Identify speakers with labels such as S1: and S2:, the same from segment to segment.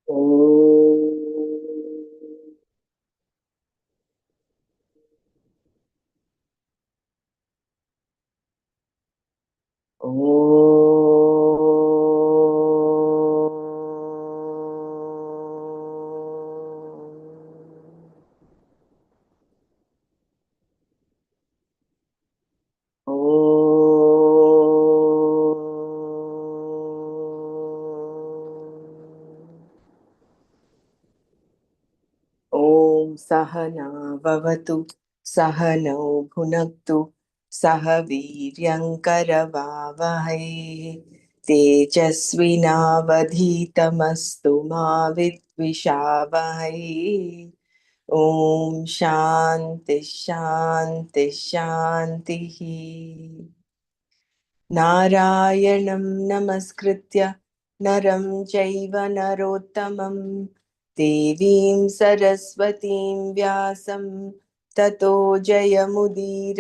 S1: Om. Om Sahana Vavatu Sahanau Bhunaktu Sahaviryankaravavahai Tejasvinavadhitamastu ma vidvishavahai. Om Shanti Shanti Shanti. नारायणं नमस्कृत्य नरं चैव नरोत्तमं देवीं सरस्वतीं व्यासं ततो जयमुदीरयेत्.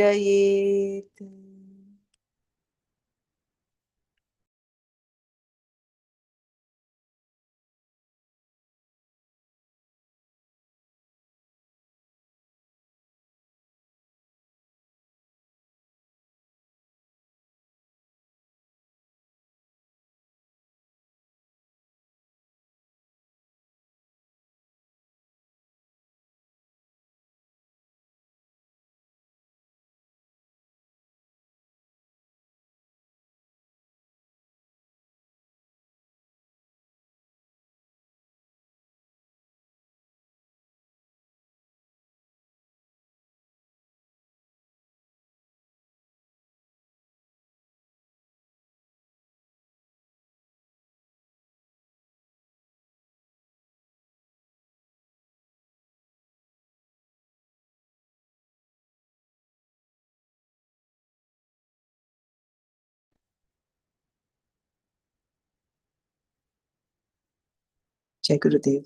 S1: Jai Gurudev.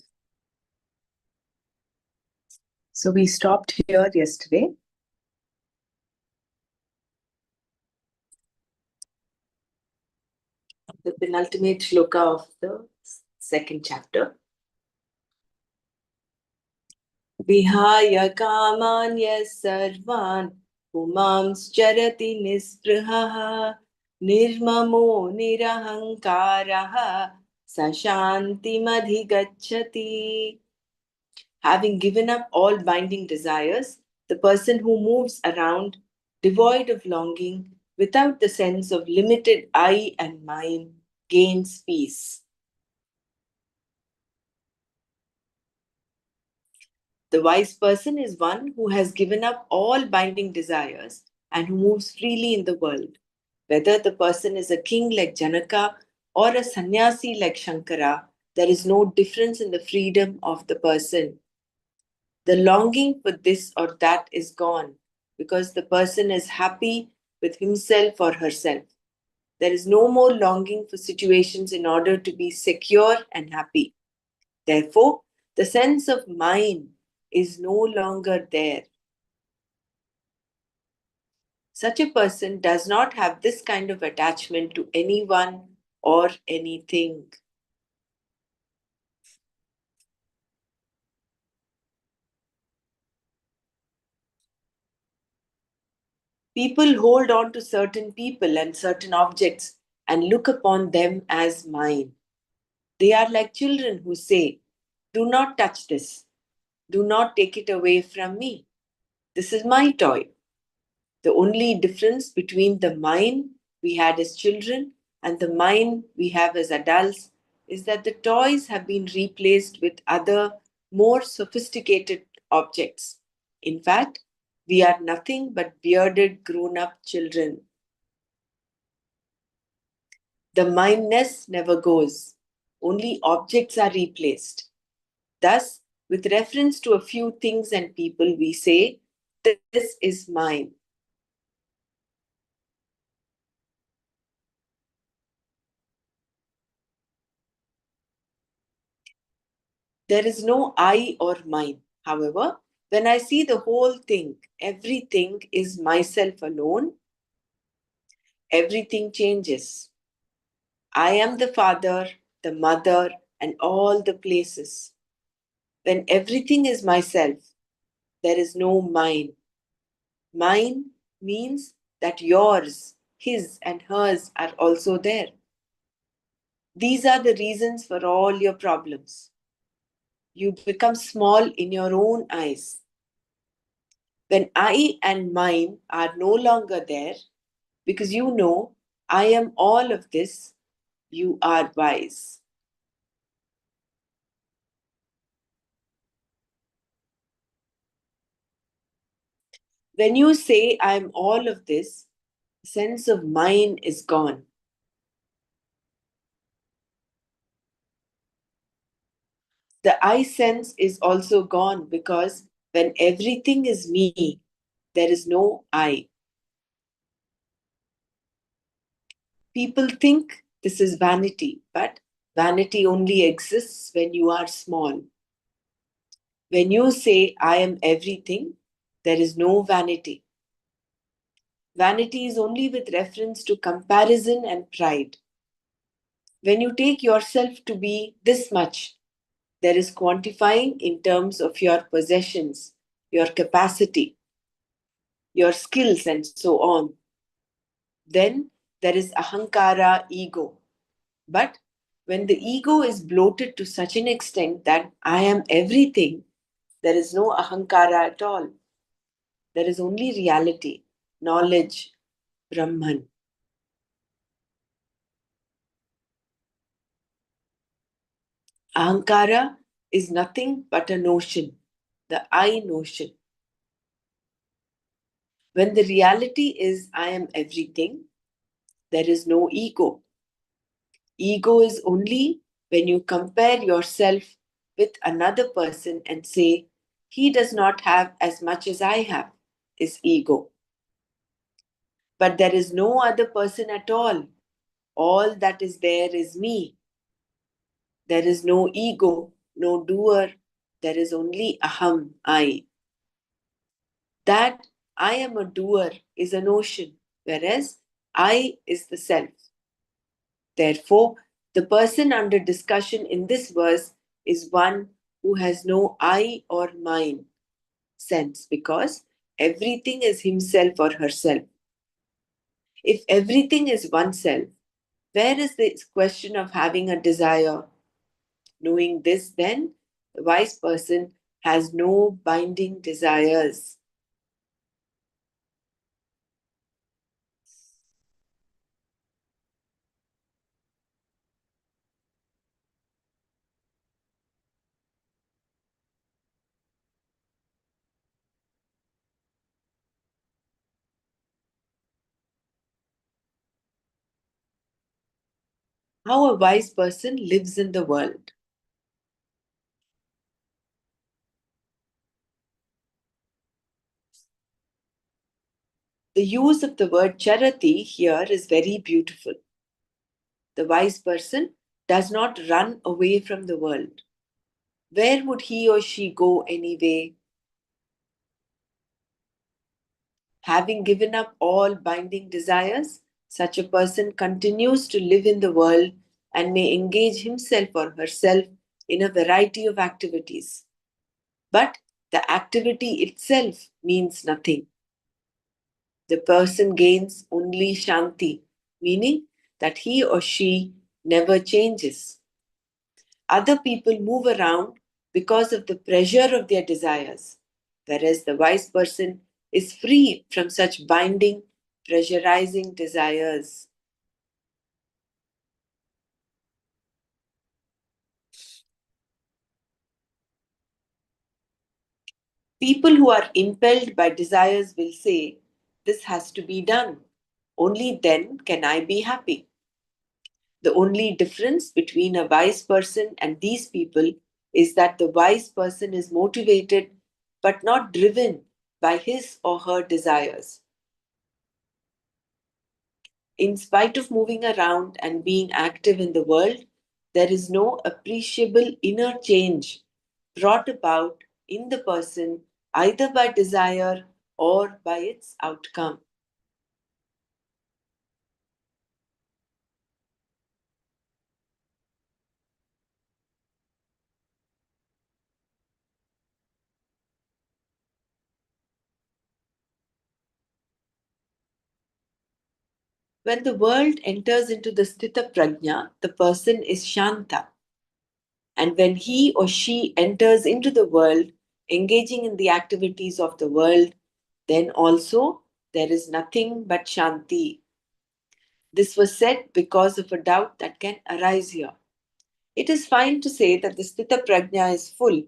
S1: So we stopped here yesterday. The penultimate shloka of the second chapter. Vihaya kamanya sarvan pumanscharati nisprihaha nirmamo nirahankaraha sashantimadhigacchati. Having given up all binding desires, the person who moves around devoid of longing, without the sense of limited I and mine, gains peace. The wise person is one who has given up all binding desires and who moves freely in the world. Whether the person is a king like Janaka or a sannyasi like Shankara, there is no difference in the freedom of the person. The longing for this or that is gone because the person is happy with himself or herself. There is no more longing for situations in order to be secure and happy. Therefore, the sense of mine is no longer there. Such a person does not have this kind of attachment to anyone or anything. People hold on to certain people and certain objects and look upon them as mine. They are like children who say, "Do not touch this. Do not take it away from me. This is my toy." The only difference between the mine we had as children and the mine we have as adults is that the toys have been replaced with other, more sophisticated objects. In fact, we are nothing but bearded grown up children. The mineness never goes, only objects are replaced. Thus, with reference to a few things and people, we say, "This is mine." There is no I or mine. However, when I see the whole thing, everything is myself alone, everything changes. I am the father, the mother, and all the places. When everything is myself, there is no mine. Mine means that yours, his, and hers are also there. These are the reasons for all your problems. You become small in your own eyes. When I and mine are no longer there, because you know I am all of this, you are wise. When you say I am all of this, the sense of mine is gone. The I sense is also gone because when everything is me, there is no I. People think this is vanity, but vanity only exists when you are small. When you say, I am everything, there is no vanity. Vanity is only with reference to comparison and pride. When you take yourself to be this much, there is quantifying in terms of your possessions, your capacity, your skills, and so on. Then there is ahankara, ego. But when the ego is bloated to such an extent that I am everything, there is no ahankara at all. There is only reality, knowledge, Brahman. Ahankara is nothing but a notion, the I notion. When the reality is I am everything, there is no ego. Ego is only when you compare yourself with another person and say, he does not have as much as I have, is ego. But there is no other person at all. All that is there is me. There is no ego, no doer. There is only aham, I. That I am a doer is a notion, whereas I is the self. Therefore, the person under discussion in this verse is one who has no I or mine sense because everything is himself or herself. If everything is oneself, where is this question of having a desire? Knowing this, then, the wise person has no binding desires. How a wise person lives in the world. The use of the word charati here is very beautiful. The wise person does not run away from the world. Where would he or she go anyway? Having given up all binding desires, such a person continues to live in the world and may engage himself or herself in a variety of activities. But the activity itself means nothing. The person gains only shanti, meaning that he or she never changes. Other people move around because of the pressure of their desires, whereas the wise person is free from such binding, pressurizing desires. People who are impelled by desires will say, this has to be done. Only then can I be happy. The only difference between a wise person and these people is that the wise person is motivated but not driven by his or her desires. In spite of moving around and being active in the world, there is no appreciable inner change brought about in the person either by desire or by its outcome. When the world enters into the Sthita Prajna, the person is Shanta. And when he or she enters into the world, engaging in the activities of the world, then also there is nothing but Shanti. This was said because of a doubt that can arise here. It is fine to say that the Sthita Prajna is full,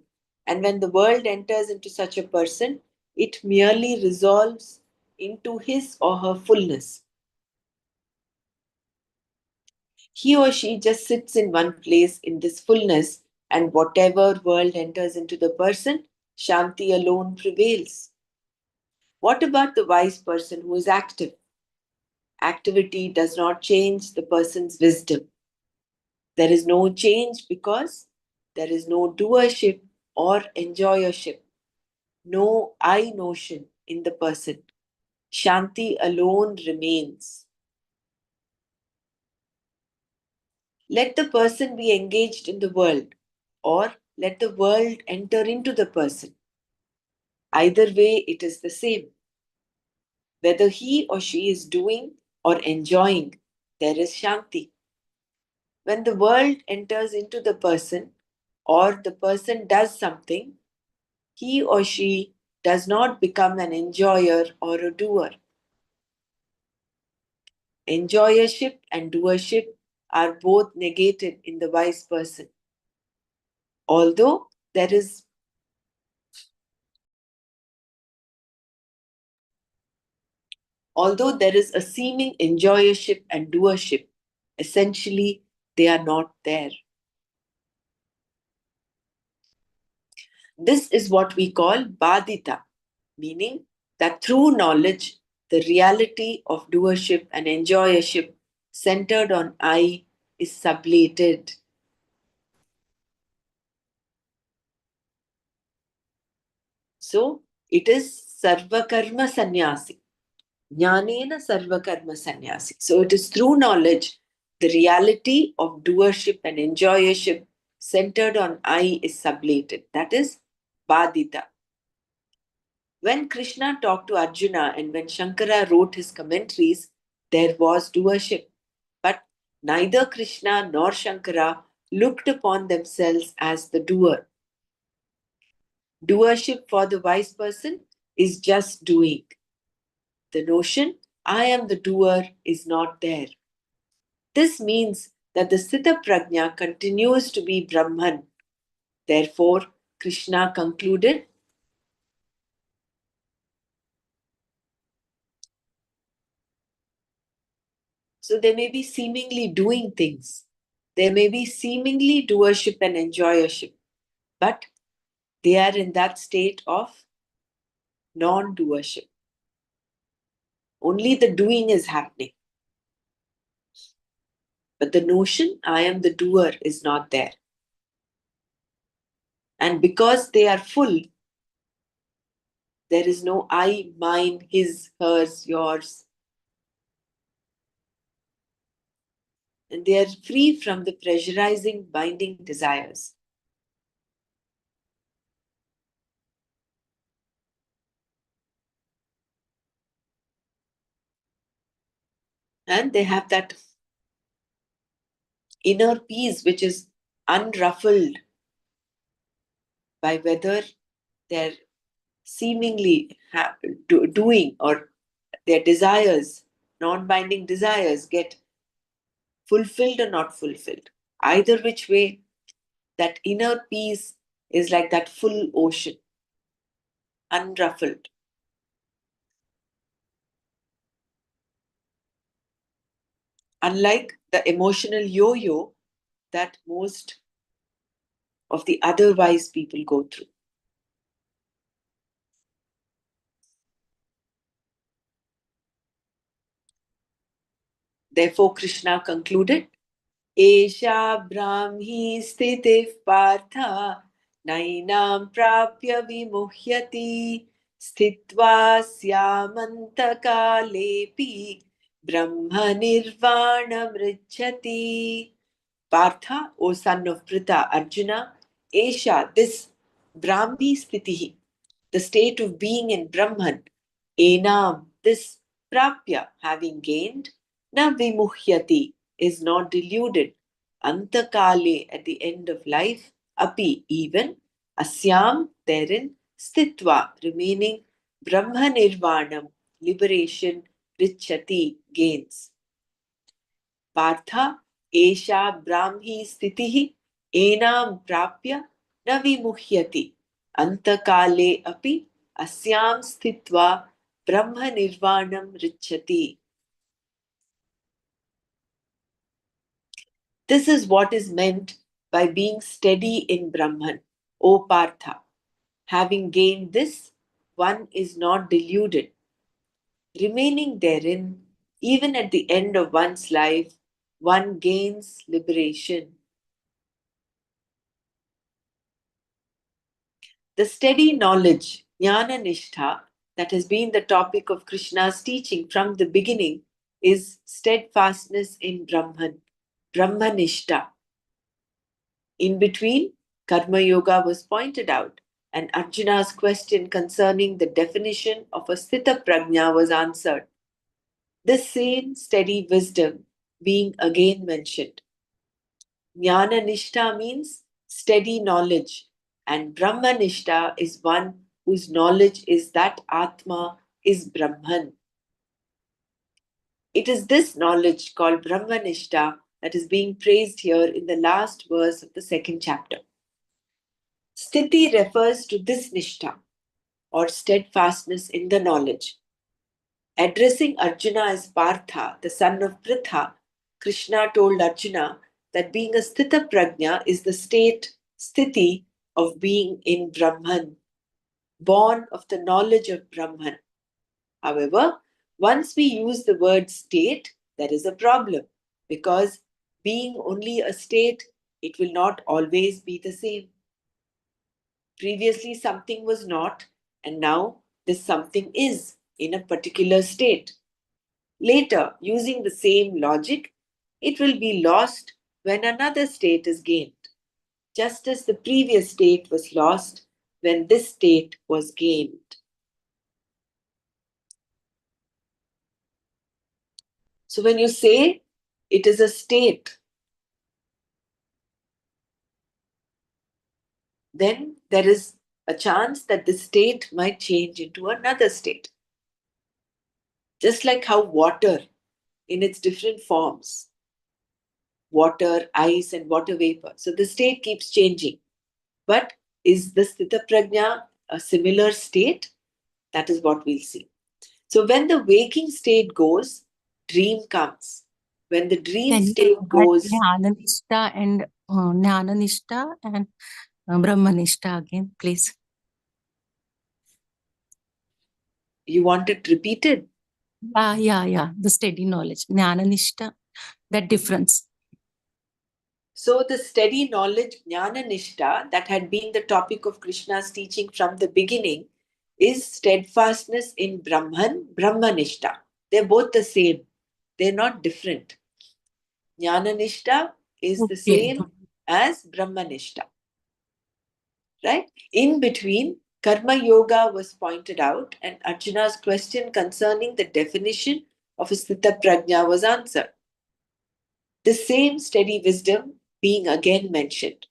S1: and when the world enters into such a person, it merely resolves into his or her fullness. He or she just sits in one place in this fullness, and whatever world enters into the person, Shanti alone prevails. What about the wise person who is active? Activity does not change the person's wisdom. There is no change because there is no doership or enjoyership, no I notion in the person. Shanti alone remains. Let the person be engaged in the world, or let the world enter into the person. Either way, it is the same. Whether he or she is doing or enjoying, there is Shanti. When the world enters into the person, or the person does something, he or she does not become an enjoyer or a doer. Enjoyership and doership are both negated in the wise person. Although there is Although there is a seeming enjoyership and doership, essentially they are not there. This is what we call badita, meaning that through knowledge, the reality of doership and enjoyership centered on I is sublated. So it is sarvakarma sannyasi. Jnanena sarvakarma sannyasi. So it is through knowledge, the reality of doership and enjoyership centered on I is sublated. That is badita. When Krishna talked to Arjuna and when Shankara wrote his commentaries, there was doership. But neither Krishna nor Shankara looked upon themselves as the doer. Doership for the wise person is just doing. The notion, I am the doer, is not there. This means that the Sthita Prajna continues to be Brahman. Therefore, Krishna concluded, so they may be seemingly doing things. There may be seemingly doership and enjoyership, but they are in that state of non doership. Only the doing is happening. But the notion, I am the doer, is not there. And because they are full, there is no I, mine, his, hers, yours. And they are free from the pressurizing, binding desires. And they have that inner peace which is unruffled by whether they're seemingly doing or their desires, non binding desires, get fulfilled or not fulfilled. Either which way, that inner peace is like that full ocean, unruffled. Unlike the emotional yo yo that most of the otherwise people go through. Therefore, Krishna concluded, एषा ब्राह्मी स्थितिः पार्थ नैनां प्राप्य विमुह्यति स्थित्वा स्यामन्तकालेऽपि ब्रह्मनिर्वाणमृच्छति. Partha, O son of Pritha, Arjuna, Esha, this Brahmi Sthitihi, the state of being in Brahman, Enam, this Prapya, having gained, Na vimuhyati is not deluded. Antakale at the end of life, api even, asyam therein, stitva remaining, brahma nirvanam liberation, richati gains. Partha esha brahmi stitihi enam prapya na vimuhyati. Antakale api asyam stitva brahma nirvanam richati. This is what is meant by being steady in Brahman, O Partha. Having gained this, one is not deluded. Remaining therein, even at the end of one's life, one gains liberation. The steady knowledge, jnana nishtha, that has been the topic of Krishna's teaching from the beginning is steadfastness in Brahman, Brahmanishta. In between, Karma Yoga was pointed out, and Arjuna's question concerning the definition of a Sthita Prajna was answered. This same steady wisdom being again mentioned. Jnana Nishta means steady knowledge, and Brahma Nishta is one whose knowledge is that Atma is Brahman. It is this knowledge called Brahma Nishta that is being praised here in the last verse of the second chapter. Sthiti refers to this nishtha or steadfastness in the knowledge. Addressing Arjuna as Partha, the son of Pritha, Krishna told Arjuna that being a sthita prajna is the state, sthiti, of being in Brahman, born of the knowledge of Brahman. However, once we use the word state, there is a problem because being only a state, it will not always be the same. Previously, something was not, and now this something is in a particular state. Later, using the same logic, it will be lost when another state is gained, just as the previous state was lost when this state was gained. So, when you say it is a state, then there is a chance that the state might change into another state. Just like how water in its different forms, water, ice, and water vapor. So the state keeps changing. But is the Sthita Prajna a similar state? That is what we'll see. So when the waking state goes, dream comes. When the dream
S2: Can you
S1: state
S2: add
S1: goes,
S2: Jnana Nishta and Brahma Nishta again, please?
S1: you want it repeated?
S2: Yeah. The steady knowledge. Jnana Nishta, that difference.
S1: So the steady knowledge, jnana nishta, that had been the topic of Krishna's teaching from the beginning, is steadfastness in Brahman, Brahmanishta. They're both the same. They're not different. Jnana nishta is the
S2: Okay.
S1: same as Brahmanishta. Right? In between, Karma Yoga was pointed out, and Arjuna's question concerning the definition of a Sthita Prajna was answered. The same steady wisdom being again mentioned.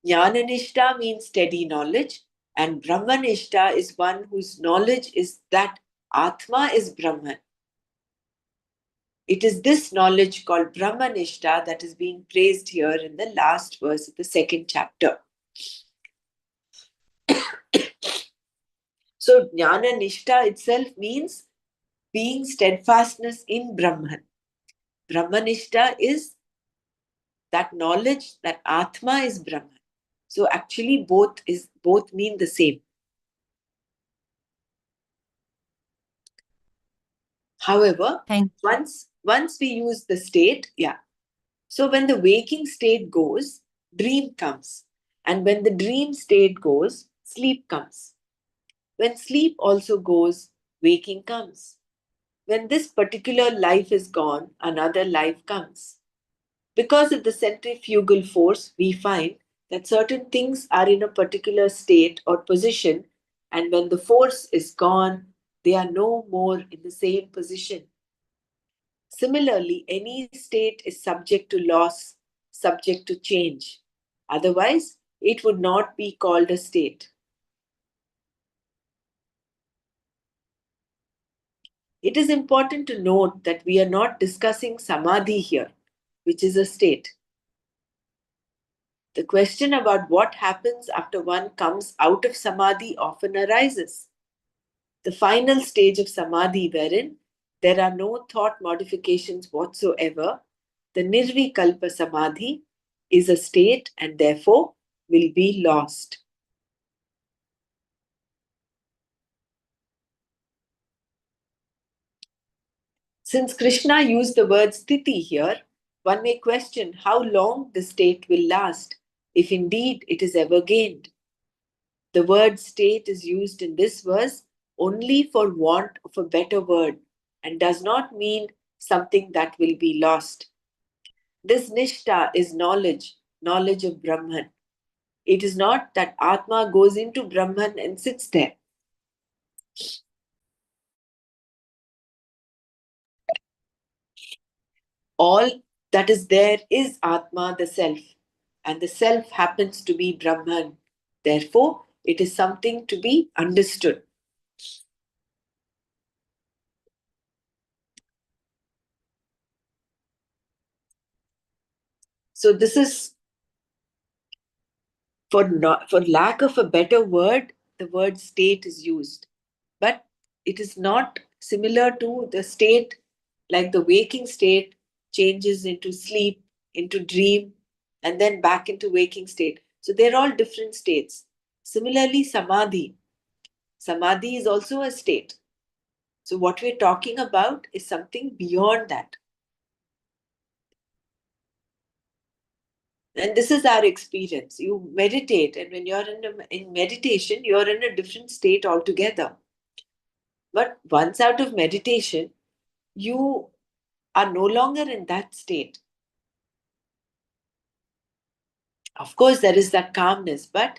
S1: Jnananishta means steady knowledge, and Brahmanishta is one whose knowledge is that Atma is Brahman. It is this knowledge called Brahmanishta that is being praised here in the last verse of the second chapter. So, Jnana Nishta itself means being steadfastness in Brahman. Brahmanishta is that knowledge that Atma is Brahman. So, actually, both mean the same. However,
S2: Thank
S1: once we use the state, yeah. So when the waking state goes, dream comes. And when the dream state goes, sleep comes. When sleep also goes, waking comes. When this particular life is gone, another life comes. Because of the centrifugal force, we find that certain things are in a particular state or position, and when the force is gone, they are no more in the same position. Similarly, any state is subject to loss, subject to change. Otherwise, it would not be called a state. It is important to note that we are not discussing samadhi here, which is a state. The question about what happens after one comes out of samadhi often arises. The final stage of samadhi, wherein there are no thought modifications whatsoever, the nirvikalpa samadhi, is a state and therefore will be lost. Since Krishna used the word sthiti here, one may question how long the state will last, if indeed it is ever gained. The word state is used in this verse only for want of a better word and does not mean something that will be lost. This nishta is knowledge, knowledge of Brahman. It is not that Atma goes into Brahman and sits there. All that is there is Atma, the self, and the self happens to be Brahman. Therefore, it is something to be understood. So, this is for lack of a better word, the word state is used. But it is not similar to the state, like the waking state changes into sleep, into dream, and then back into waking state. So they're all different states. Similarly, samadhi. Samadhi is also a state. So what we're talking about is something beyond that. And this is our experience. You meditate, and when you're in meditation, you're in a different state altogether. But once out of meditation, you are no longer in that state. Of course, there is that calmness, but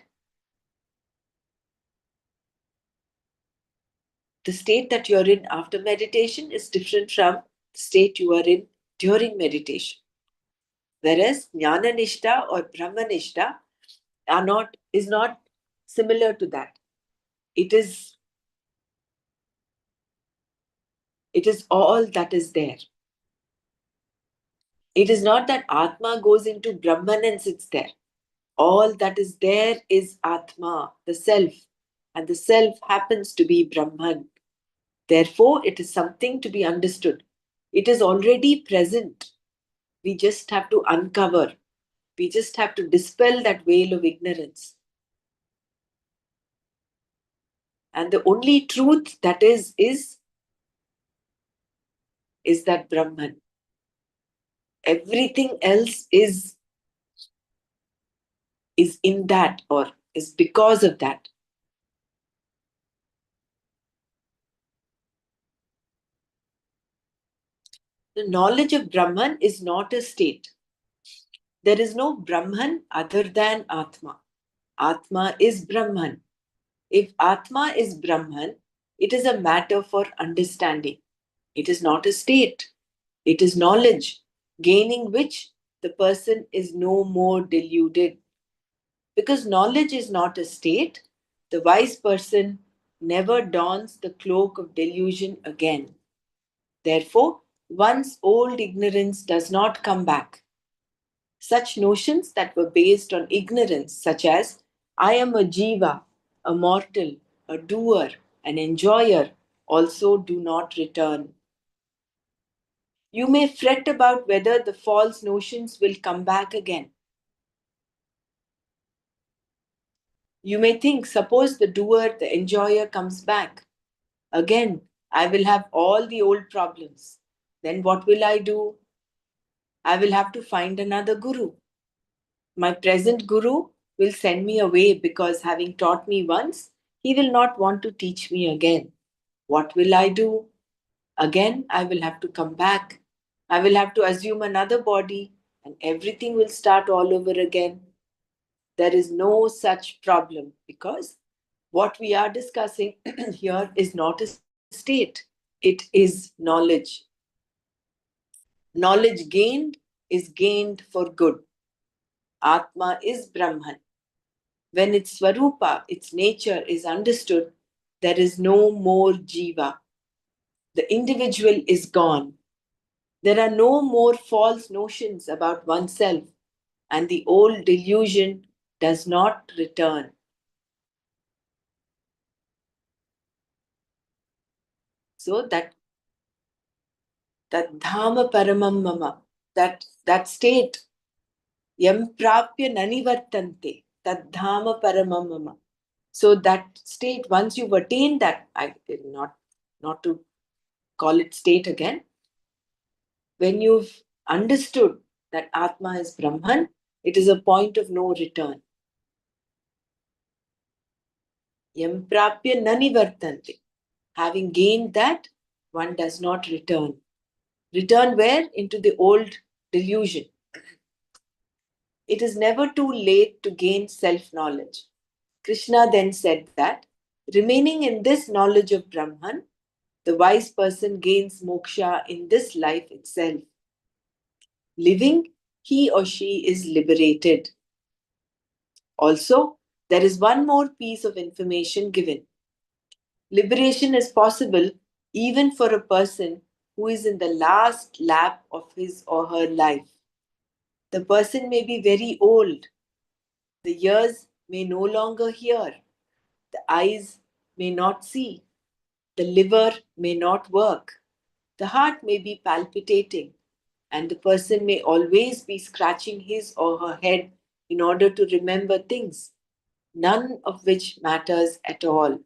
S1: the state that you're in after meditation is different from the state you are in during meditation. Whereas Jnana Nishta or Brahma Nishta is not similar to that. It is all that is there. It is not that Atma goes into Brahman and sits there. All that is there is Atma, the self, and the self happens to be Brahman. Therefore, it is something to be understood. It is already present. We just have to uncover. We just have to dispel that veil of ignorance. And the only truth that is that Brahman. Everything else is in that or is because of that. The knowledge of Brahman is not a state. There is no Brahman other than Atma. Atma is Brahman. If Atma is Brahman, it is a matter for understanding. It is not a state. It is knowledge, gaining which the person is no more deluded. Because knowledge is not a state, the wise person never dons the cloak of delusion again. Therefore, one's old ignorance does not come back. Such notions that were based on ignorance, such as I am a jiva, a mortal, a doer, an enjoyer, also do not return. You may fret about whether the false notions will come back again. You may think, suppose the doer, the enjoyer comes back. Again, I will have all the old problems. Then what will I do? I will have to find another guru. My present guru will send me away because having taught me once, he will not want to teach me again. What will I do? Again, I will have to come back. I will have to assume another body and everything will start all over again. There is no such problem because what we are discussing here is not a state, it is knowledge. Knowledge gained is gained for good. Atma is Brahman. When its Swarupa, its nature, is understood, there is no more Jiva. The individual is gone. There are no more false notions about oneself, and the old delusion does not return. So that dhama paramam mama, that state, yam prapya nanivartante, that dhama paramam mama. So that state, once you've attained that, not to call it state again, when you've understood that Atma is Brahman, it is a point of no return. Yam prapya nanivartante. Having gained that, one does not return. Return where? Into the old delusion. It is never too late to gain self knowledge. Krishna then said that, remaining in this knowledge of Brahman, the wise person gains moksha in this life itself. Living, he or she is liberated. Also, there is one more piece of information given. Liberation is possible even for a person who is in the last lap of his or her life. The person may be very old. The ears may no longer hear. The eyes may not see. The liver may not work. The heart may be palpitating. And the person may always be scratching his or her head in order to remember things, none of which matters at all.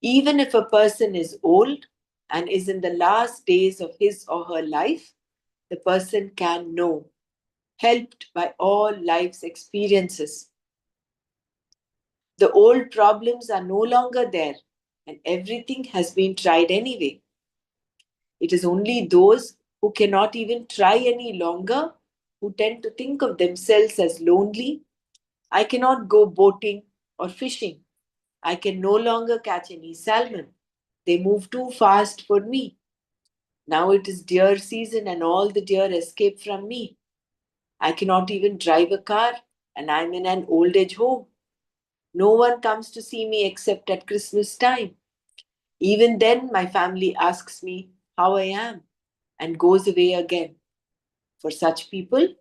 S1: Even if a person is old and is in the last days of his or her life, the person can know, helped by all life's experiences. The old problems are no longer there, and everything has been tried anyway. It is only those who cannot even try any longer who tend to think of themselves as lonely. I cannot go boating or fishing. I can no longer catch any salmon. They move too fast for me. Now it is deer season and all the deer escape from me. I cannot even drive a car and I'm in an old age home. No one comes to see me except at Christmas time. Even then, my family asks me how I am and goes away again. For such people,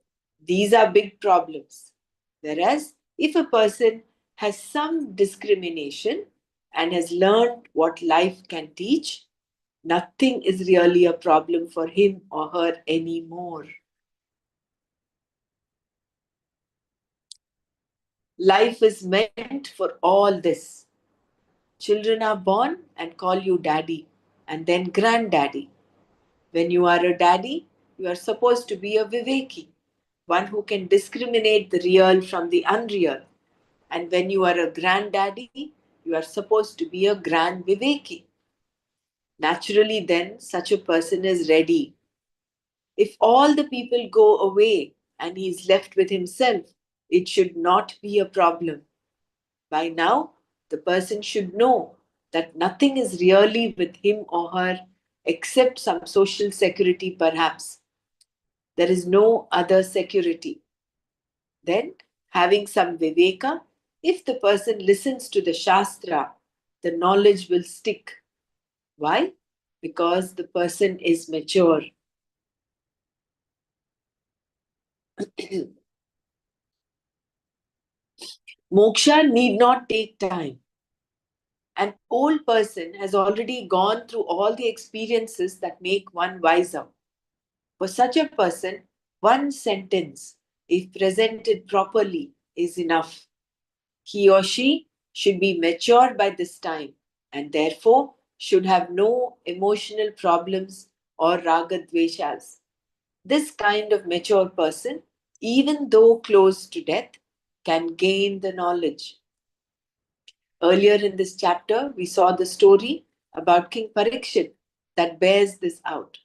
S1: these are big problems. Whereas, if a person has some discrimination and has learned what life can teach, nothing is really a problem for him or her anymore. Life is meant for all this. Children are born and call you daddy and then granddaddy. When you are a daddy, you are supposed to be a Viveki, one who can discriminate the real from the unreal. And when you are a granddaddy, you are supposed to be a grand Viveki. Naturally, then, such a person is ready. If all the people go away and he is left with himself, it should not be a problem. By now, the person should know that nothing is really with him or her except some social security, perhaps. There is no other security. Then, having some viveka, if the person listens to the Shastra, the knowledge will stick. Why? Because the person is mature. Moksha need not take time. An old person has already gone through all the experiences that make one wiser. For such a person, one sentence, if presented properly, is enough. He or she should be mature by this time and therefore should have no emotional problems or ragadveshas. This kind of mature person, even though close to death, can gain the knowledge. Earlier in this chapter, we saw the story about King Parikshit that bears this out.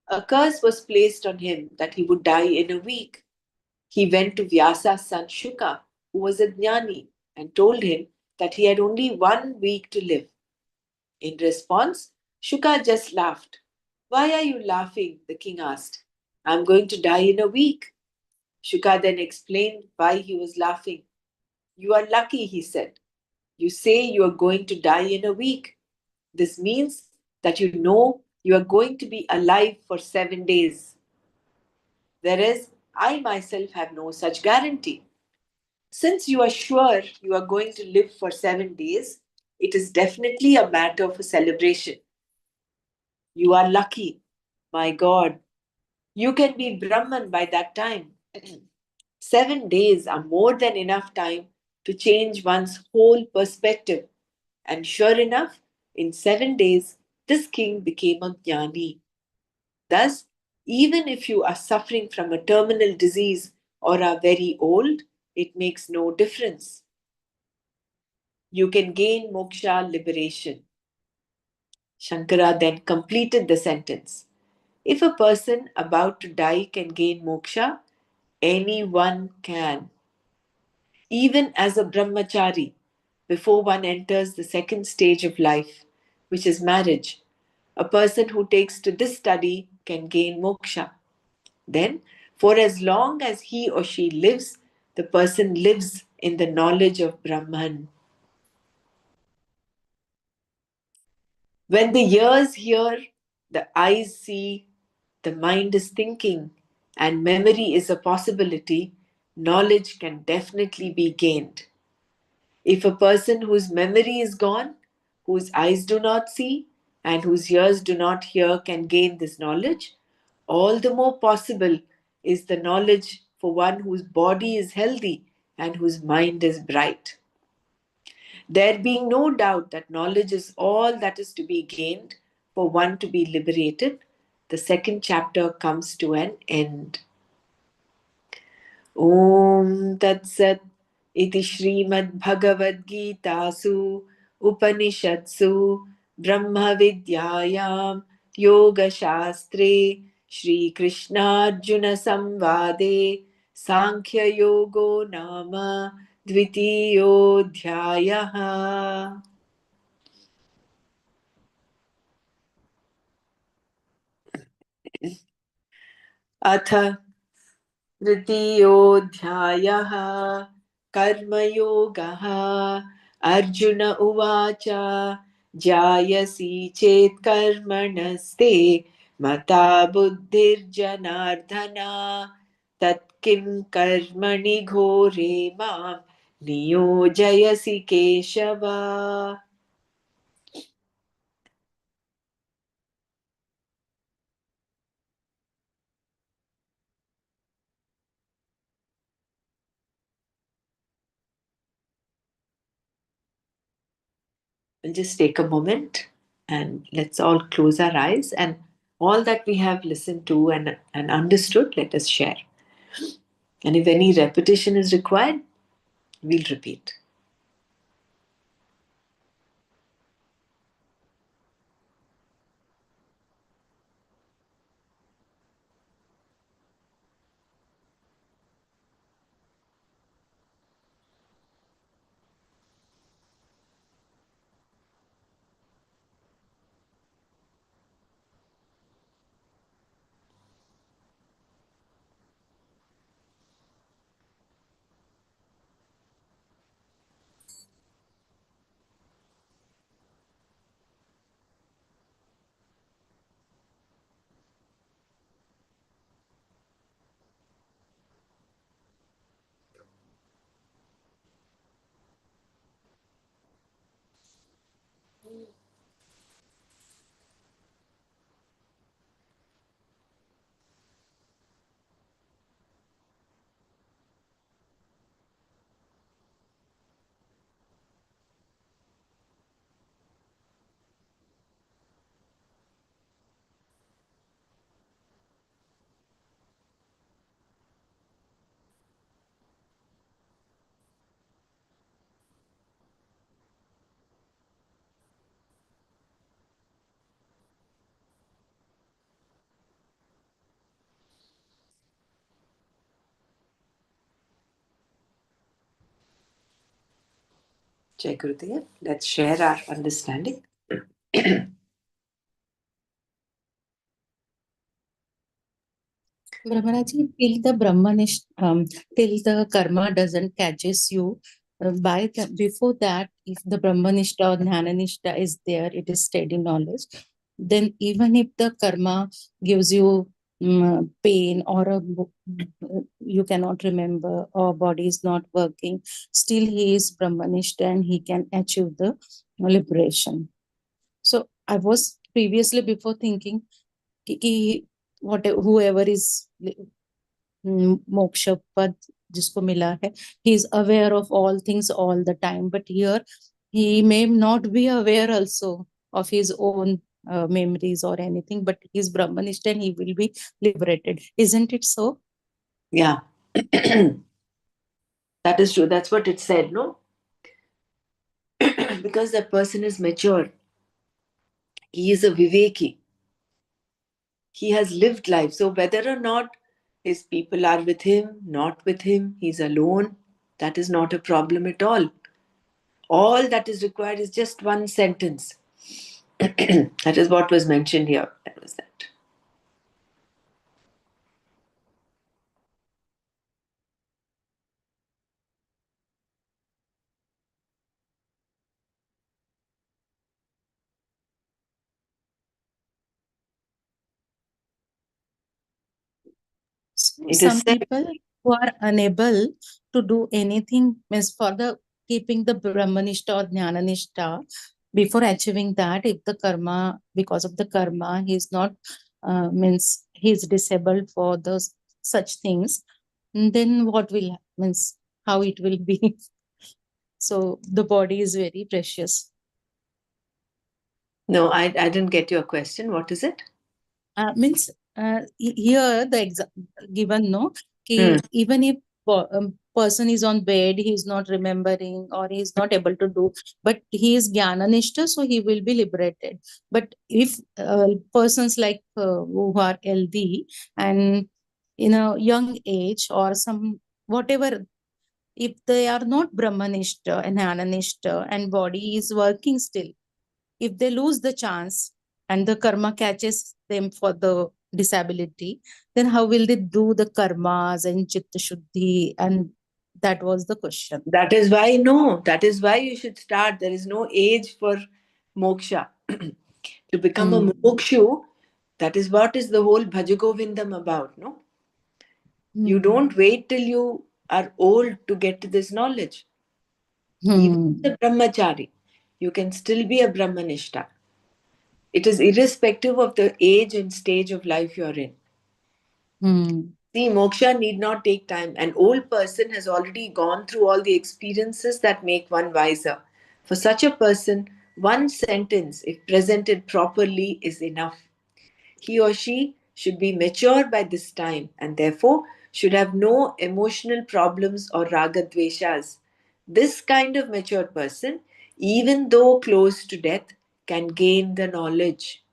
S1: A curse was placed on him that he would die in a week. He went to Vyasa's son Shuka, who was a jnani, and told him that he had only 1 week to live. In response, Shuka just laughed. Why are you laughing? The king asked. I'm going to die in a week. Shuka then explained why he was laughing. You are lucky, he said. You say you are going to die in a week. This means that you know you are going to be alive for 7 days. Whereas I myself have no such guarantee. Since you are sure you are going to live for 7 days, it is definitely a matter for celebration. You are lucky. My God, you can be Brahman by that time. 7 days are more than enough time to change one's whole perspective. And sure enough, in 7 days, this king became a jnani. Thus, even if you are suffering from a terminal disease or are very old, it makes no difference. You can gain moksha liberation. Shankara then completed the sentence. If a person about to die can gain moksha, anyone can. Even as a brahmachari, before one enters the second stage of life, which is marriage, a person who takes to this study can gain moksha. Then, for as long as he or she lives, the person lives in the knowledge of Brahman. When the ears hear, the eyes see, the mind is thinking, and memory is a possibility, knowledge can definitely be gained. If a person whose memory is gone, whose eyes do not see, and whose ears do not hear can gain this knowledge, all the more possible is the knowledge for one whose body is healthy and whose mind is bright. There being no doubt that knowledge is all that is to be gained for one to be liberated, the second chapter comes to an end. Om Tat Sat Iti Srimad Bhagavad Gitasu Upanishatsu Brahma Vidyayam Yoga Shastre Shri Krishna Arjuna Samvade Sankhya Yogo Nama Dvitiyodhyayaha. अथ तृतीयोऽध्यायः कर्मयोगः अर्जुन उवाच जायसि चेत् कर्मणस्ते मता बुद्धिर्जनार्दन तत् किं कर्मणि घोरे मां नियोजयसि Keshav. We'll just take a moment and let's all close our eyes, and all that we have listened to and understood, let us share. And if any repetition is required, we'll repeat. Jai Gurudev. Let's share our understanding.
S2: Brahmaraji, till the karma doesn't catches you, before that, if the Brahmanishta or Jnananishta is there, it is steady knowledge. Then even if the karma gives you pain or you cannot remember or body is not working, still he is Brahmanishta and he can achieve the liberation. So I was previously before thinking कि what whoever is moksha pad जिसको मिला है, he is aware of all things all the time, but here he may not be aware also of his own memories or anything, but he is Brahmanist and he will be liberated. Isn't it so?
S1: Yeah. That is true. That's what it said, no? Because that person is mature. He is a Viveki. He has lived life. So whether or not his people are with him, not with him, he's alone, that is not a problem at all. All that is required is just one sentence. That is what was mentioned here. That was that.
S2: So
S1: It is
S2: some
S1: said,
S2: people who are unable to do anything means for the keeping the Brahmanishta or Jnananishta, before achieving that, if the karma, because of the karma, he is not means he is disabled for those such things, then what will means how it will be? So the body is very precious.
S1: no, I didn't get your question. What is it?
S2: Means here the given no
S1: Hmm.
S2: कि even if person is on bed, he is not remembering or he is not able to do, but he is jnananishta, so he will be liberated. But if persons like who are healthy and in a young age or some whatever, if they are not brahmanishta and jnananishta and body is working still, if they lose the chance and the karma catches them for the disability, then how will they do the karmas and chitta shuddhi? And that was the question.
S1: That is why, no, that is why you should start. There is no age for moksha. To become a
S2: Hmm.
S1: mokshu, that is what is the whole Bhajagovindam about, no? You
S2: Hmm.
S1: don't wait till you are old to get to this knowledge. Even
S2: Hmm.
S1: the brahmachari, you can still be a brahmanishta. It is irrespective of the age and stage of life you're in.
S2: Hmm.
S1: See, moksha need not take time. An old person has already gone through all the experiences that make one wiser. For such a person, one sentence, if presented properly, is enough. He or she should be mature by this time and therefore should have no emotional problems or ragadveshas. This kind of mature person, even though close to death, can gain the knowledge.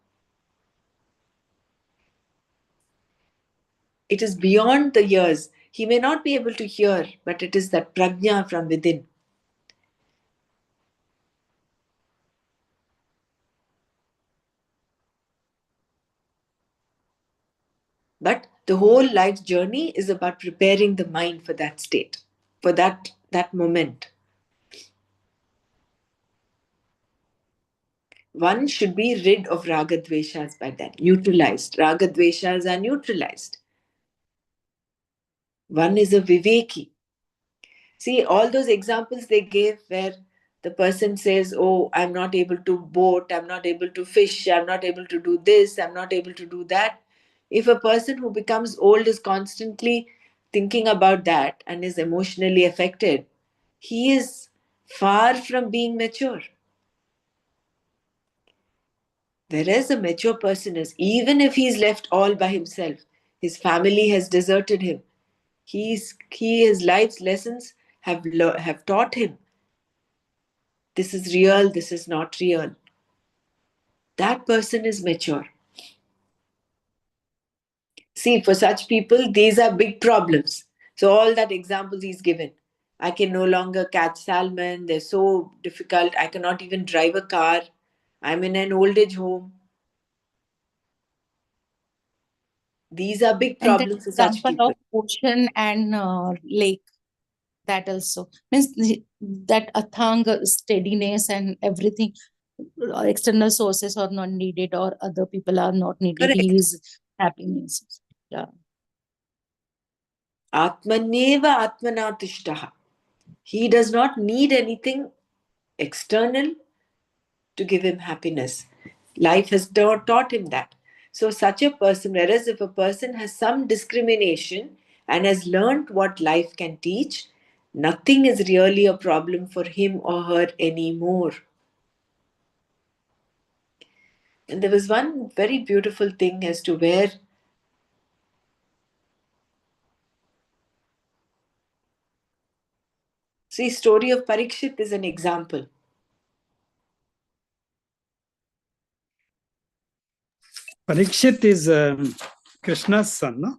S1: It is beyond the years. He may not be able to hear, but it is that prajna from within. But the whole life journey is about preparing the mind for that state, for that moment. One should be rid of ragadveshas by then, neutralized. Ragadveshas are neutralized. One is a viveki. See, all those examples they gave where the person says, oh, I'm not able to boat, I'm not able to fish, I'm not able to do this, I'm not able to do that. If a person who becomes old is constantly thinking about that and is emotionally affected, he is far from being mature. Whereas a mature person is, even if he's left all by himself, his family has deserted him, his life's lessons have taught him this is real, this is not real. That person is mature. See, for such people, these are big problems. So, all that examples he's given. I can no longer catch salmon, they're so difficult, I cannot even drive a car, I'm in an old age home. These are big
S2: And the
S1: problems for such
S2: example
S1: people.
S2: of ocean and lake, that also means that athang steadiness and everything, external sources are not needed or other people are not needed. He
S1: Correct.
S2: is happiness. Yeah.
S1: Atmaneva atmanatishtaha. He does not need anything external to give him happiness. Life has taught him that. So, such a person, whereas if a person has some discrimination and has learned what life can teach, nothing is really a problem for him or her anymore. And there was one very beautiful thing as to where, see, story of Parikshit is an example.
S3: Parikshit is Krishna's son, no?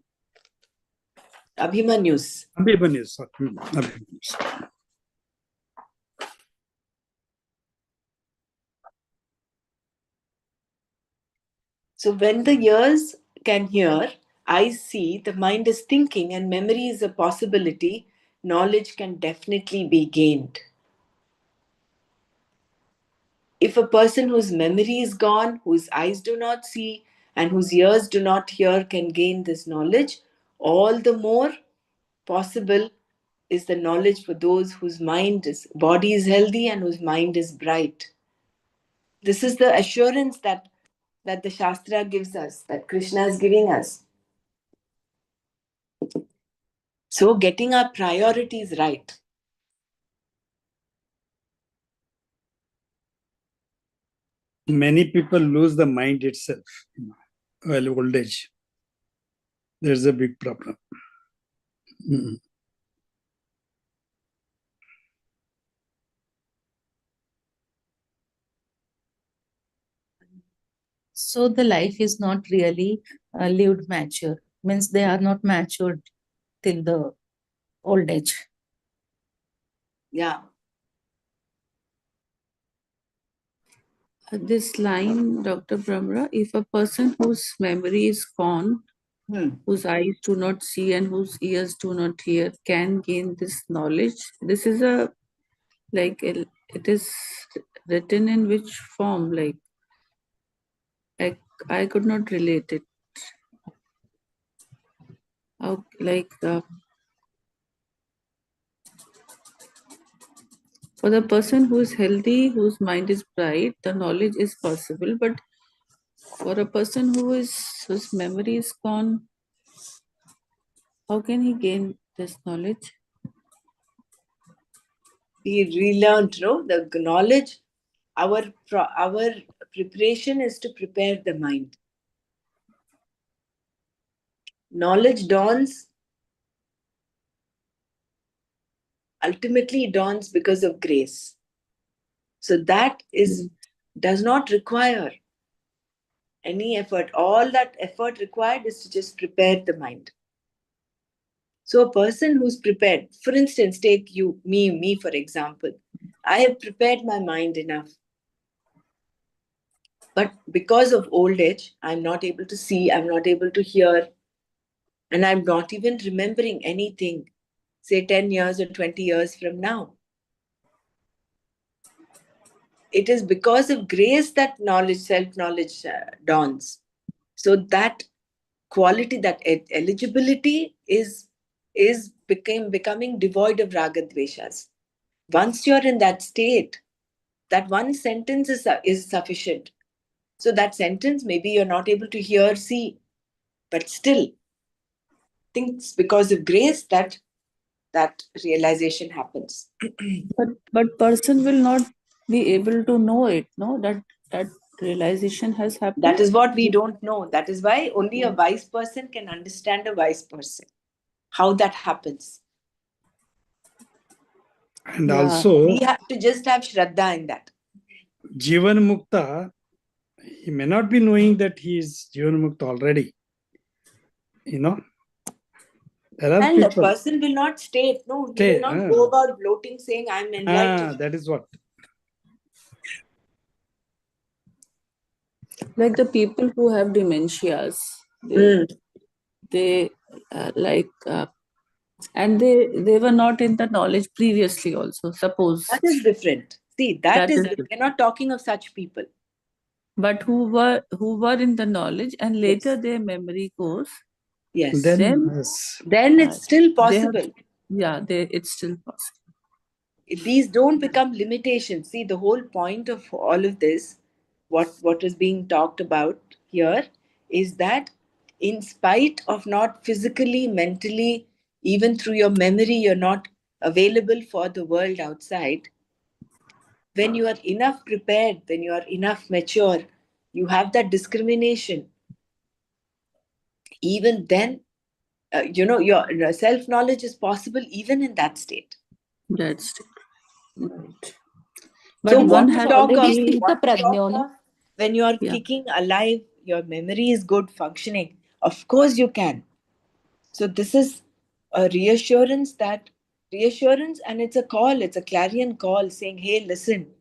S1: Abhimanyus.
S3: Abhimanyu, sorry. Abhimanyu.
S1: So when the ears can hear, eyes see, the mind is thinking, and memory is a possibility, knowledge can definitely be gained. If a person whose memory is gone, whose eyes do not see, and whose ears do not hear can gain this knowledge, all the more possible is the knowledge for those whose body is healthy and whose mind is bright. This is the assurance that the Shastra gives us, that Krishna is giving us. So, getting our priorities right.
S3: Many people lose the mind itself, while old age. There's a big problem. Mm.
S2: So the life is not really lived mature, means they are not matured till the old age.
S1: Yeah.
S4: This line, Dr. Brahmra, if a person whose memory is gone, whose eyes do not see and whose ears do not hear can gain this knowledge, this is it is written in which form? Like, I could not relate it. How, for the person who is healthy, whose mind is bright, the knowledge is possible. But for a person whose memory is gone, how can he gain this knowledge?
S1: He relearned, no? The knowledge, our preparation is to prepare the mind. Knowledge ultimately dawns because of grace. So that does not require any effort. All that effort required is to just prepare the mind. So a person who's prepared, for instance, take me for example. I have prepared my mind enough. But because of old age, I'm not able to see, I'm not able to hear, and I'm not even remembering anything, say 10 years or 20 years from now. It is because of grace that self-knowledge dawns. So that quality, that eligibility is becoming devoid of ragadveshas. Once you're in that state, that one sentence is sufficient. So that sentence, maybe you're not able to hear, see, but still, things because of grace that realization happens.
S4: But person will not be able to know it, no, that realization has happened.
S1: That is what we don't know. That is why only a wise person can understand a wise person, how that happens.
S3: And
S4: Yeah.
S3: also,
S1: We have to just have Shraddha in that.
S3: Jivan Mukta, he may not be knowing that he is Jivan Mukta already. There are
S1: And a
S3: people.
S1: person will not state, no, he will not go about bloating saying, I'm enlightened.
S3: That is what.
S4: Like the people who have dementias, they and they were not in the knowledge previously also, suppose.
S1: That is different. See, that is,
S4: different.
S1: we're not talking of such people.
S4: But who were in the knowledge and later
S1: Yes.
S4: their memory goes,
S1: Yes.
S4: Then-
S3: yes.
S1: Then it's still
S4: they have-
S1: possible.
S4: it's still possible.
S1: These don't become limitations. See, the whole point of all of this, what is being talked about here, is that in spite of not physically, mentally, even through your memory, you're not available for the world outside. When you are enough prepared, when you are enough mature, you have that discrimination. Even then, your self knowledge is possible even in that state.
S4: That's right.
S1: So
S4: But one
S1: what to
S4: has
S1: talk
S4: to
S1: of,
S2: already
S4: be,
S2: the
S1: what to talk
S2: prajna,
S1: of when you are
S4: Yeah.
S1: kicking alive, your memory is good, functioning. Of course you can. So this is a reassurance, and it's a call, it's a clarion call saying, hey, listen,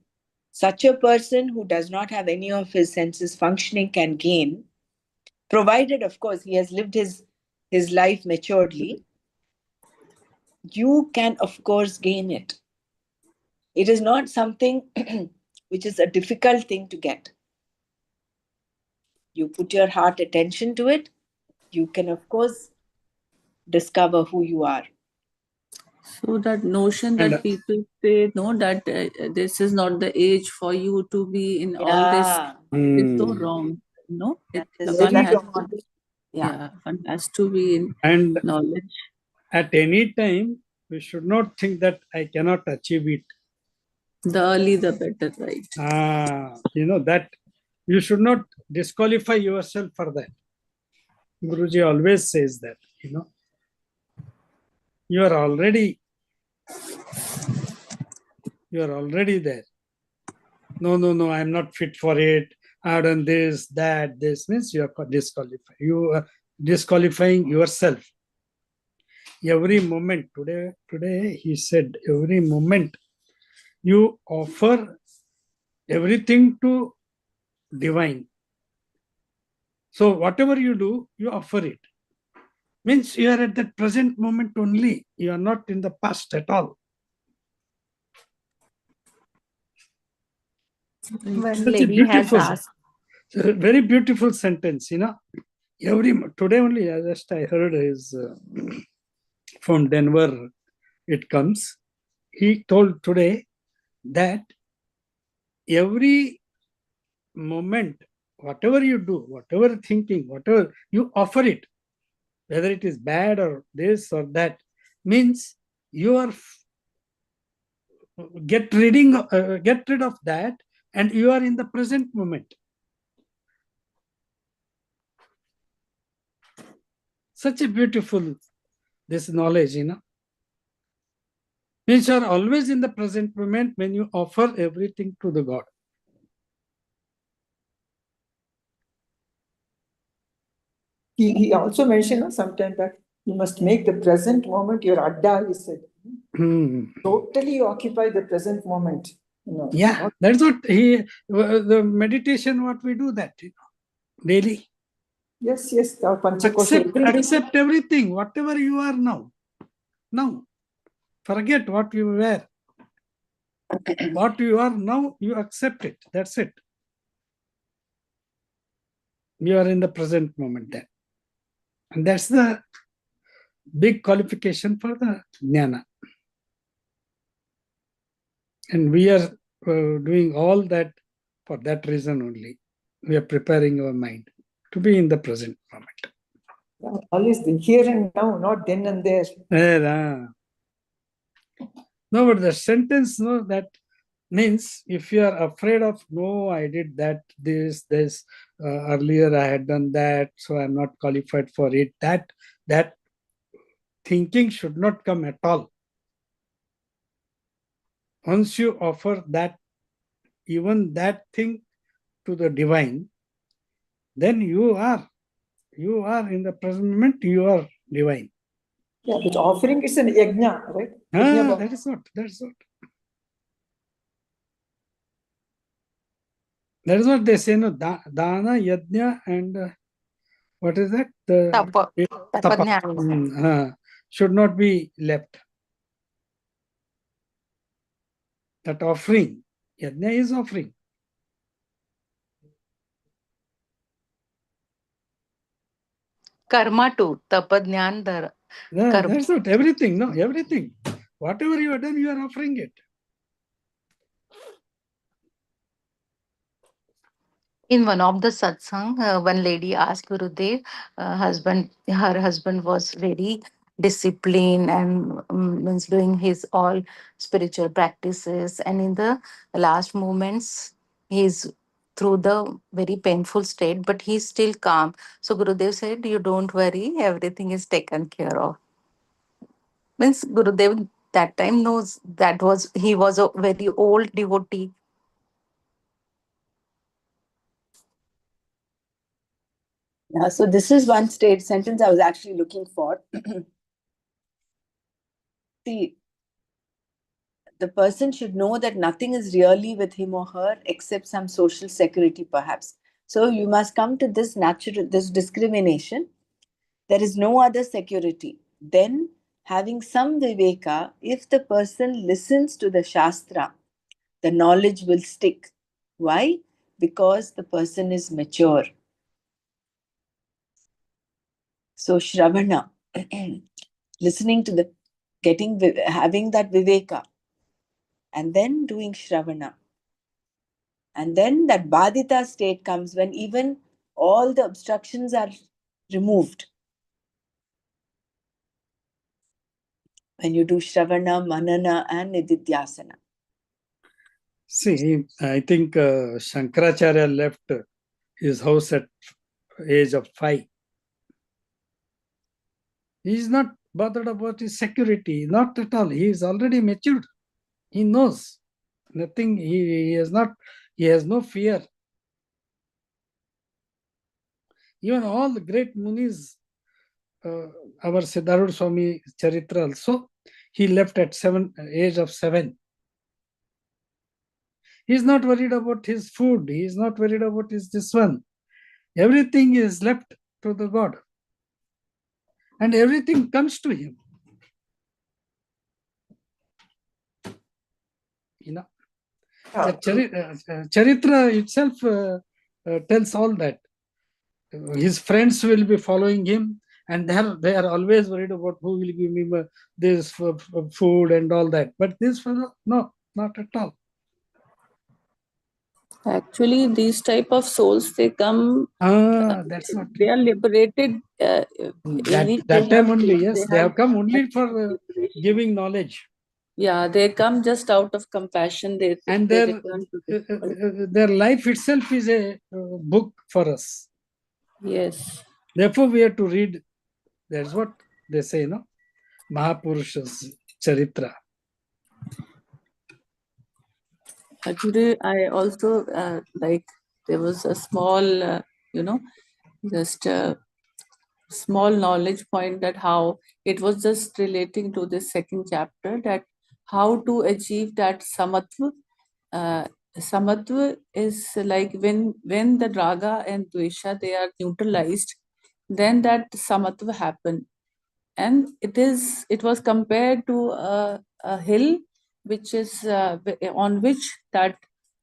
S1: such a person who does not have any of his senses functioning can gain, provided, of course, he has lived his life maturely. You can, of course, gain it. It is not something which is a difficult thing to get. You put your heart attention to it, you can, of course, discover who you are.
S4: So that notion
S3: And
S4: that people say, no, that this is not the age for you to be in all this,
S1: Yeah,
S4: it's so
S3: mm,
S4: wrong. No,
S1: that is
S4: one
S1: very
S4: has
S1: wrong.
S4: to,
S1: Yeah.
S4: one has to be in
S3: and
S4: knowledge.
S3: at any time, we should not think that I cannot achieve it.
S4: The early, the better, right?
S3: That you should not disqualify yourself for that. Guruji always says that, you are already there. No, I'm not fit for it. I've done this, that. This means you are disqualified. You are disqualifying yourself. Every moment, today he said, every moment you offer everything to divine. So whatever you do, you offer it. Means you are at that present moment only. You are not in the past at all.
S2: one
S3: Such a
S2: lady has
S3: beautiful,
S2: asked.
S3: very beautiful sentence, Today only, I heard his from Denver. It comes. He told today that every moment, whatever you do, whatever thinking, whatever you offer it, whether it is bad or this or that, means you are get rid of that, and you are in the present moment. Such a beautiful this knowledge, Means you are always in the present moment when you offer everything to the God.
S5: He also mentioned sometime back, you must make the present moment your adda, he said. Totally occupy the present moment.
S3: Yeah, that's what the meditation, what we do that, daily.
S5: Yes, the Panchakosha.
S3: Accept everything, whatever you are now. Now, forget what you were. What you are now, you accept it. That's it. You are in the present moment then. And that's the big qualification for the jnana. And we are doing all that for that reason only. We are preparing our mind to be in the present moment.
S5: Always the here and now, not then and there.
S3: No, but the sentence, no, that means if you are afraid of, no, I did that, this, earlier I had done that, so I'm not qualified for it. That thinking should not come at all. Once you offer that, even that thing to the divine, then you are in the present moment, you are divine.
S5: Yeah, but offering is an yajna, right? Yajna
S3: That's what. That is what they say, no, dana, yajna, and what is that? The
S2: Tapadhyana.
S3: Should not be left. That offering, yajna is offering.
S2: Karma too. Tapadhyan dhara.
S3: No,
S2: Karma.
S3: that's not everything. No, everything. Whatever you have done, you are offering it.
S2: In one of the satsang, one lady asked Gurudev, her husband was very disciplined and means doing his all spiritual practices. And in the last moments, he's through the very painful state, but he's still calm. So Gurudev said, "You don't worry, everything is taken care of." Means Gurudev that time knows that he was a very old devotee.
S1: So this is one sentence I was actually looking for. See, the person should know that nothing is really with him or her except some social security, perhaps. So you must come to this discrimination. There is no other security. Then, having some viveka, if the person listens to the Shastra, the knowledge will stick. Why? Because the person is mature. So, Shravana, listening to having that viveka, and then doing Shravana. And then that Badita state comes when even all the obstructions are removed. When you do Shravana, Manana, and Nididhyasana.
S3: See, I think Shankaracharya left his house at age of 5. He is not bothered about his security, not at all. He is already matured. He knows nothing. He has no fear. Even all the great munis, our Siddhartha Swami Charitra also, he left at age of 7. He is not worried about his food. He is not worried about this one. Everything is left to the God. And everything comes to him. You know, the Charitra itself tells all that. His friends will be following him, and they are always worried about who will give me this food and all that. But this fellow, no, not at all.
S4: Actually, these type of souls, they come.
S3: That's not.
S4: They are liberated.
S3: That time only, yes, they have come only for giving knowledge.
S4: Yeah, they come just out of compassion. They return to
S3: their life itself is a book for us.
S4: Yes.
S3: Therefore, we have to read. That's what they say, no? Mahapurusha's Charitra.
S4: Today, I also like, there was a small, just a small knowledge point that how it was just relating to this second chapter, that how to achieve that samatva. Samatva is like when the raga and dvesha, they are neutralized, then that samatva happen. And it was compared to a hill which is on which that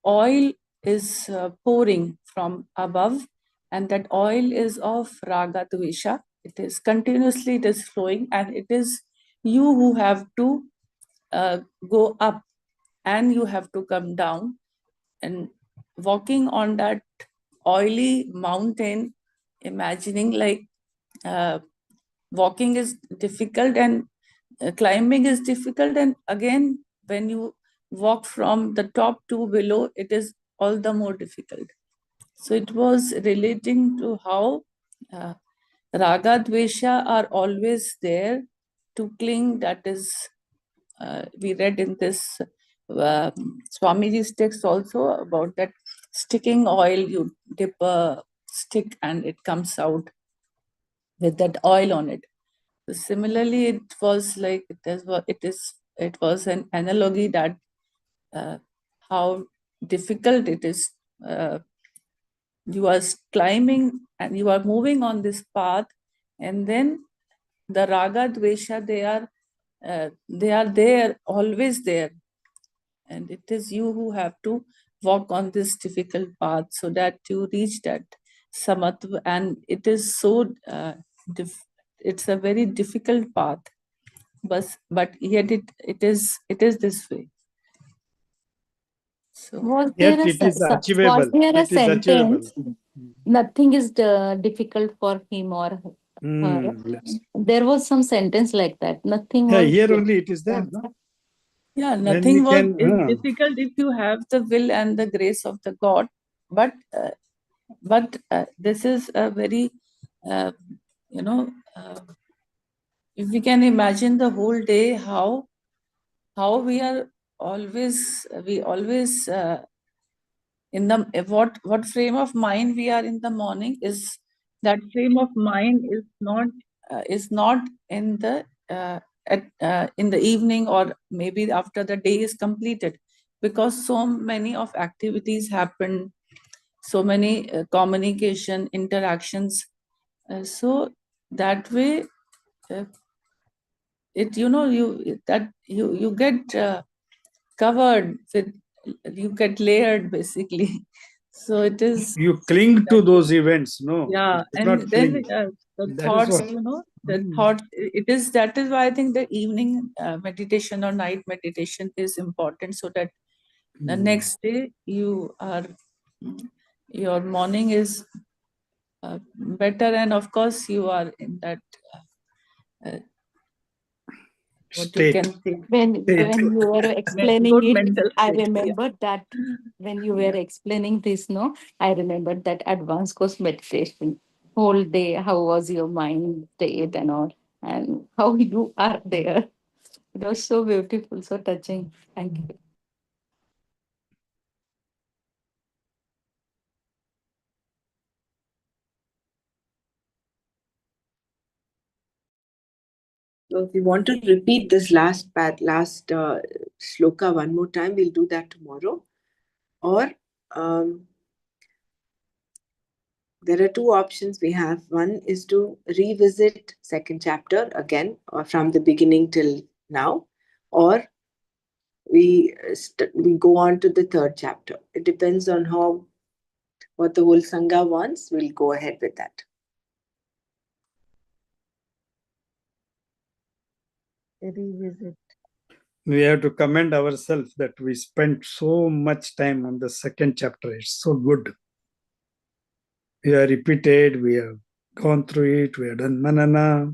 S4: oil is pouring from above, and that oil is of raga dvesha. It is flowing, and it is you who have to go up and you have to come down. And walking on that oily mountain, imagining like walking is difficult and climbing is difficult, and again when you walk from the top to below, it is all the more difficult. So it was relating to how raga dvesha are always there to cling. That is, we read in this Swamiji's text also about that sticking oil. You dip a stick and it comes out with that oil on it. So similarly, it was like it was an analogy that how difficult it is you are climbing and you are moving on this path, and then the raga dvesha, they are there, always there, and it is you who have to walk on this difficult path so that you reach that samatva. And it is so it's a very difficult path, but yet it is this way. So
S2: Was
S3: Yet
S2: there a
S3: it is
S2: was
S3: achievable.
S2: there a
S3: It is achievable.
S2: sentence? Nothing is difficult for him or her.
S3: Yes.
S2: There was some sentence like that. Nothing
S3: Yeah,
S2: was.
S3: here only it is there. No?
S4: yeah,
S3: When
S4: nothing
S3: we can,
S4: is difficult if you have the will and the grace of the God. But this is a very, if we can imagine the whole day, how we always in the what frame of mind we are in the morning, is that frame of mind is not in the in the evening, or maybe after the day is completed, because so many of activities happen, so many communication interactions, so that way it you get covered with, you get layered basically. So it is
S3: you cling to those events. No,
S4: yeah,
S3: you should
S4: and
S3: not
S4: then
S3: cling.
S4: the
S3: That is
S4: thoughts,
S3: what.
S4: the thought, that is why I think the evening meditation or night meditation is important, so that the next day you are, your morning is better, and of course you are in that what you
S3: State.
S4: can say,
S2: When you were explaining
S4: good
S2: it,
S4: mental
S2: I
S4: state.
S2: remember that when you were explaining this, no, I remember that advanced course meditation. Whole day, how was your mind state and all, and how you are there. It was so beautiful, so touching. Thank you.
S1: So if you want to repeat this last shloka one more time, we'll do that tomorrow. Or there are two options we have. One is to revisit second chapter again, or from the beginning till now, or we go on to the third chapter. It depends on what the whole sangha wants. We'll go ahead with that.
S4: Revisit.
S3: We have to commend ourselves that we spent so much time on the second chapter. It's so good. We have repeated, we have gone through it, we have done Manana.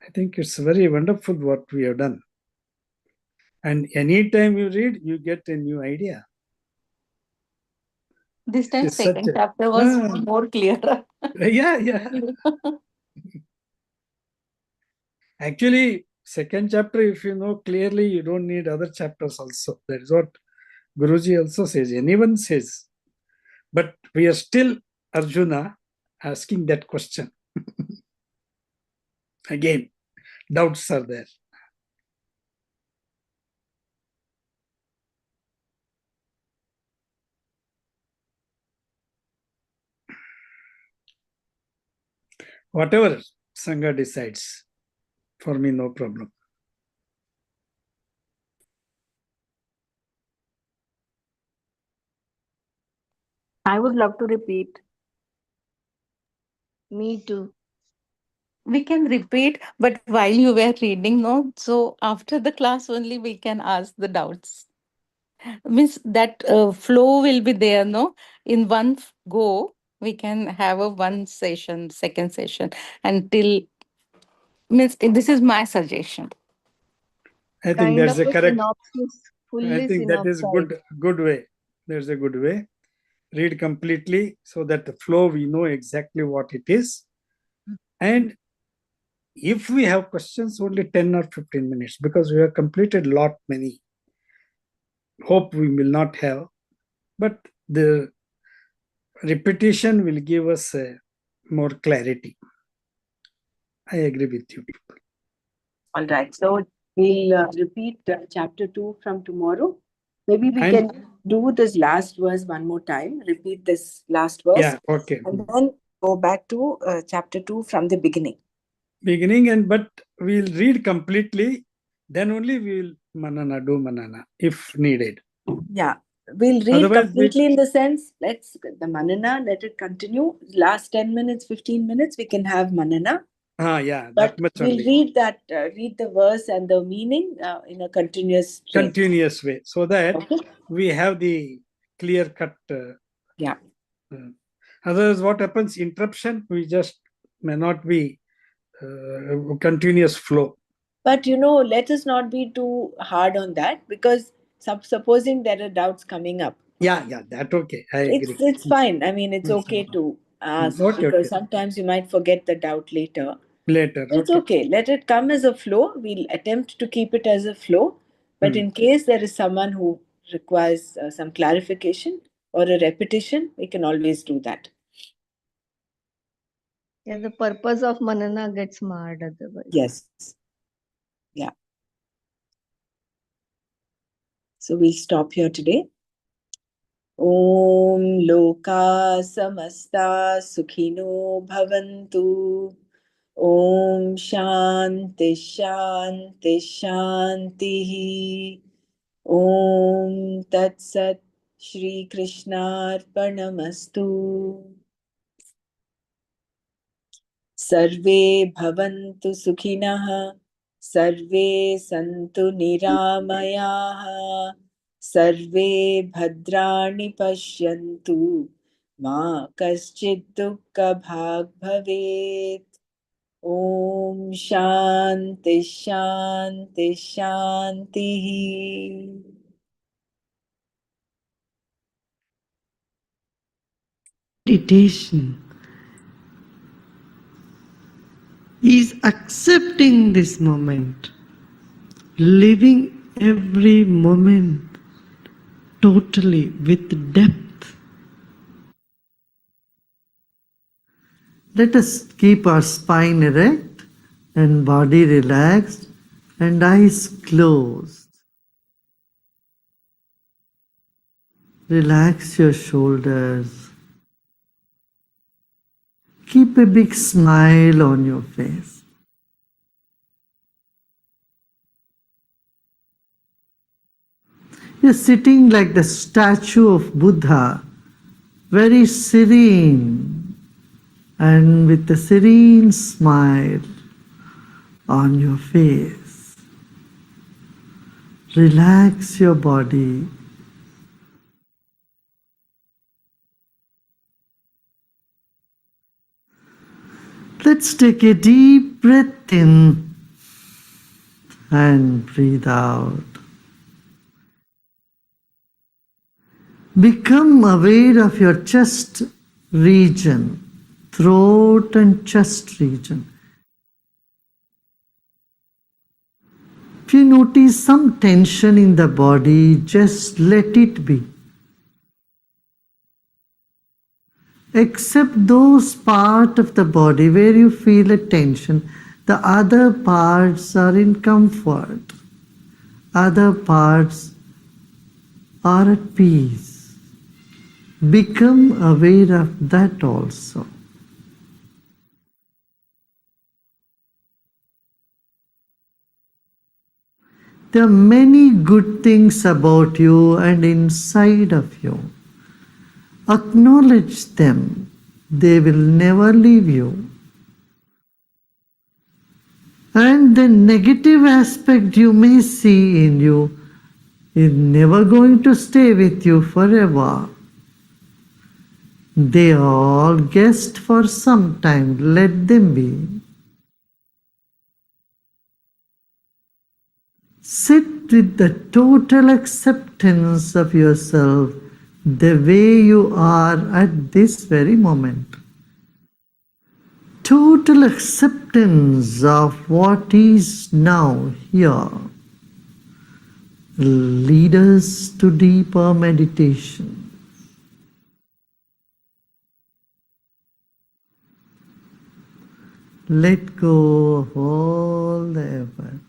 S3: I think it's very wonderful what we have done. And anytime you read, you get a new idea.
S2: This time,
S3: It's such
S2: second
S3: a,
S2: chapter was more clearer.
S3: yeah. Actually, second chapter, if you know clearly, you don't need other chapters also. That is what Guruji also says. Anyone says. But we are still, Arjuna, asking that question. Again, doubts are there. Whatever Sangha decides, for me, no problem.
S6: I would love to repeat. Me too.
S2: We can repeat, but while you were reading, no, so after the class only we can ask the doubts. Means that flow will be there, no? In one go, we can have a one session, second session, until means this is my suggestion.
S3: I think
S6: Kind
S3: that's
S6: of
S3: a
S6: a
S3: correct.
S6: synopsis,
S3: I
S6: fully
S3: think that is
S6: synopsized.
S3: good way. There's a good way. Read completely so that the flow we know exactly what it is. And if we have questions, only 10 or 15 minutes, because we have completed lot many. Hope we will not have, but the repetition will give us more clarity. I agree with you.
S1: All right. So we'll repeat chapter 2 from tomorrow. Maybe we
S3: And
S1: can do this last verse one more time. Repeat this last verse.
S3: Yeah, okay.
S1: And then go back to chapter 2 from the beginning.
S3: But we'll read completely, then only we'll do manana if needed.
S1: Yeah. We'll read
S3: Otherwise,
S1: completely in the sense, let's the manana, let it continue. Last 10 minutes, 15 minutes, we can have manana.
S3: Yeah,
S1: But
S3: that much
S1: we'll
S3: only.
S1: read that, read the verse and the meaning in a continuous
S3: way, so that
S1: Okay.
S3: we have the clear cut.
S1: Yeah.
S3: Otherwise, what happens? Interruption. We just may not be continuous flow.
S1: But let us not be too hard on that, because supposing there are doubts coming up.
S3: Yeah, that okay. I agree.
S1: It's fine. I mean, it's okay to ask, because sometimes you might forget the doubt later. It's okay. Let it come as a flow. We'll attempt to keep it as a flow. But in case there is someone who requires some clarification or a repetition, we can always do that.
S6: Yeah, the purpose of Manana gets marred otherwise.
S1: Yes. Yeah. So we'll stop here today. Om Loka Samasta Sukhino Bhavantu. Om Shanti Shanti Shanti. Om Tat Sat Shri Krishnarpanamastu. Sarve Bhavantu Sukhinah. Sarve Santu Niramayaha. Sarve Bhadrani Pashyantu. Ma Kaschid Dukkha Bhag Bhavet. Om Shanti Shanti Shanti.
S7: Meditation is accepting this moment, living every moment totally with depth. Let us keep our spine erect and body relaxed and eyes closed. Relax your shoulders. Keep a big smile on your face. You're sitting like the statue of Buddha, very serene and with a serene smile on your face. Relax your body. Let's take a deep breath in and breathe out. Become aware of your chest region, throat and chest region. If you notice some tension in the body, just let it be. Except those parts of the body where you feel a tension, the other parts are in comfort. Other parts are at peace. Become aware of that also. There are many good things about you and inside of you. Acknowledge them. They will never leave you. And the negative aspect you may see in you is never going to stay with you forever. They are all guests for some time. Let them be. Sit with the total acceptance of yourself the way you are at this very moment. Total acceptance of what is now here will lead us to deeper meditation. Let go of all the efforts.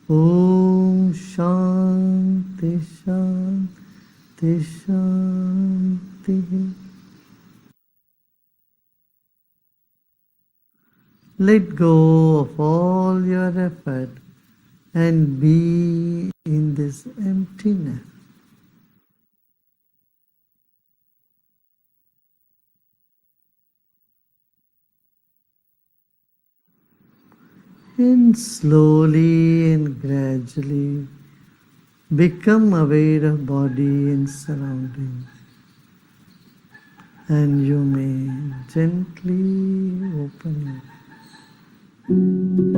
S7: Om Shanti Shanti Shanti. Let go of all your effort and be in this emptiness. And slowly and gradually become aware of body and surroundings. And you may gently open your eyes.